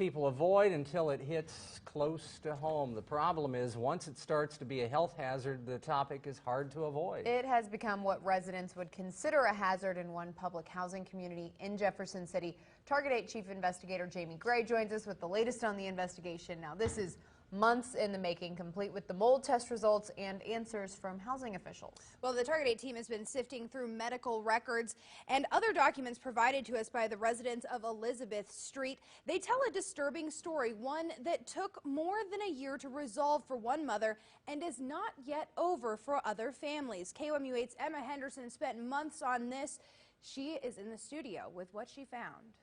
people avoid until it hits close to home. The problem is once it starts to be a health hazard, the topic is hard to avoid. It has become what residents would consider a hazard in one public housing community in Jefferson City. Target 8 Chief Investigator Jamie Gray joins us with the latest on the investigation. Now, this is months in the making, complete with the mold test results and answers from housing officials. Well, the Target 8 team has been sifting through medical records and other documents provided to us by the residents of Elizabeth Street. They tell a disturbing story, one that took more than a year to resolve for one mother and is not yet over for other families. KOMU 8's Emma Henderson spent months on this. She is in the studio with what she found.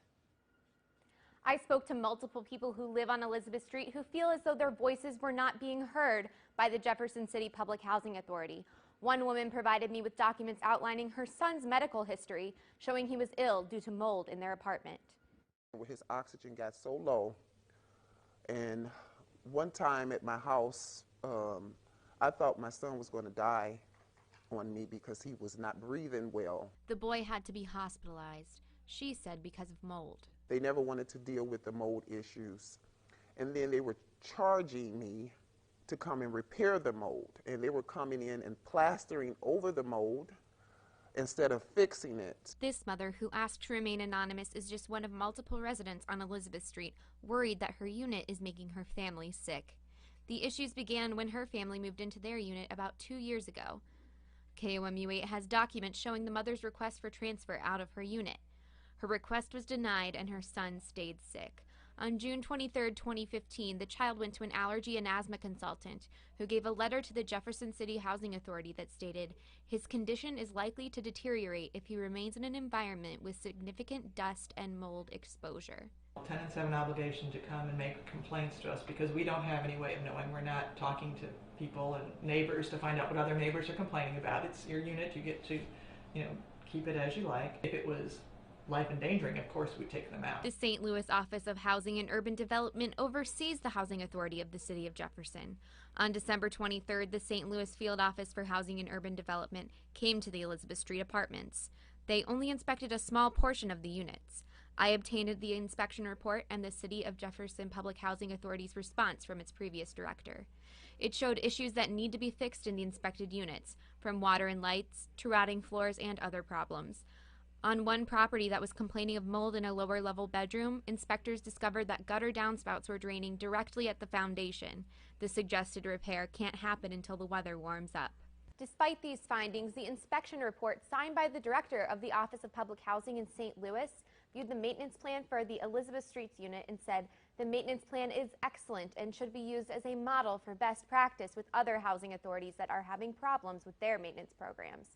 I spoke to multiple people who live on Elizabeth Street who feel as though their voices were not being heard by the Jefferson City Public Housing Authority. One woman provided me with documents outlining her son's medical history, showing he was ill due to mold in their apartment. His oxygen got so low, and one time at my house, I thought my son was going to die on me because he was not breathing well. The boy had to be hospitalized, she said, because of mold. They never wanted to deal with the mold issues. And then they were charging me to come and repair the mold. And they were coming in and plastering over the mold instead of fixing it. This mother, who asked to remain anonymous, is just one of multiple residents on Elizabeth Street, worried that her unit is making her family sick. The issues began when her family moved into their unit about 2 years ago. KOMU 8 has documents showing the mother's request for transfer out of her unit. Her request was denied and her son stayed sick. On June 23, 2015, the child went to an allergy and asthma consultant who gave a letter to the Jefferson City Housing Authority that stated, his condition is likely to deteriorate if he remains in an environment with significant dust and mold exposure. Tenants have an obligation to come and make complaints to us because we don't have any way of knowing. We're not talking to people and neighbors to find out what other neighbors are complaining about. It's your unit. You get to, keep it as you like. If it was life endangering, of course we'd take them out. The St. Louis Office of Housing and Urban Development oversees the housing authority of the city of Jefferson. On December 23rd, the St. Louis Field Office for Housing and Urban Development came to the Elizabeth Street apartments. They only inspected a small portion of the units. I obtained the inspection report and the City of Jefferson Public Housing Authority's response from its previous director. It showed issues that need to be fixed in the inspected units, from water and lights to rotting floors and other problems. On one property that was complaining of mold in a lower-level bedroom, inspectors discovered that gutter downspouts were draining directly at the foundation. The suggested repair can't happen until the weather warms up. Despite these findings, the inspection report signed by the director of the Office of Public Housing in St. Louis viewed the maintenance plan for the Elizabeth Streets unit and said the maintenance plan is excellent and should be used as a model for best practice with other housing authorities that are having problems with their maintenance programs,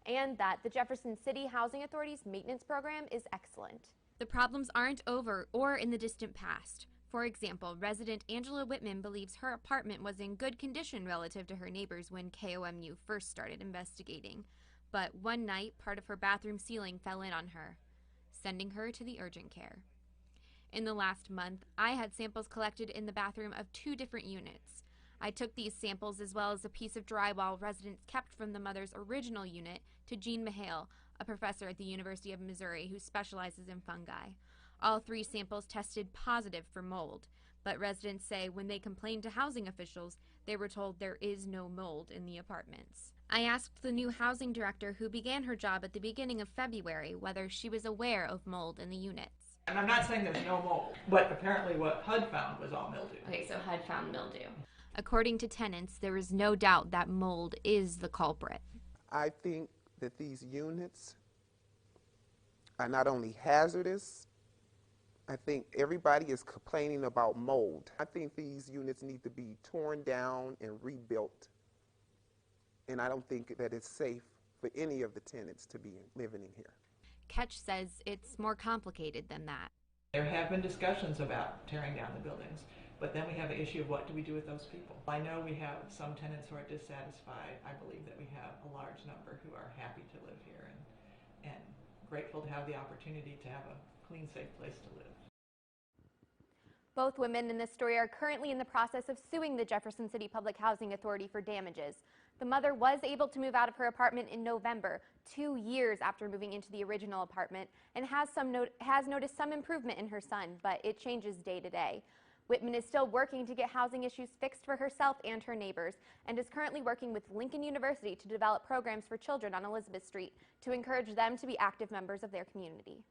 and that the Jefferson City Housing Authority's maintenance program is excellent. The problems aren't over or in the distant past. For example, resident Angela Whitman believes her apartment was in good condition relative to her neighbors when KOMU first started investigating. But one night, part of her bathroom ceiling fell in on her, sending her to the urgent care. In the last month, I had samples collected in the bathroom of 2 different units. I took these samples as well as a piece of drywall residents kept from the mother's original unit to Jean Mahale, a professor at the University of Missouri who specializes in fungi. All 3 samples tested positive for mold, but residents say when they complained to housing officials, they were told there is no mold in the apartments. I asked the new housing director, who began her job at the beginning of February, whether she was aware of mold in the units. And I'm not saying there's no mold, but apparently what HUD found was all mildew. Okay, so HUD found mildew. According to tenants, there is no doubt that mold is the culprit. I think that these units are not only hazardous, I think everybody is complaining about mold. I think these units need to be torn down and rebuilt. And I don't think that it's safe for any of the tenants to be living in here. Ketch says it's more complicated than that. There have been discussions about tearing down the buildings, but then we have the issue of what do we do with those people. I know we have some tenants who are dissatisfied. I believe that we have a large number who are happy to live here and grateful to have the opportunity to have a clean, safe place to live. Both women in this story are currently in the process of suing the Jefferson City Public Housing Authority for damages. The mother was able to move out of her apartment in November, 2 years after moving into the original apartment, and has noticed some improvement in her son, but it changes day to day. Whitman is still working to get housing issues fixed for herself and her neighbors, and is currently working with Lincoln University to develop programs for children on Elizabeth Street to encourage them to be active members of their community.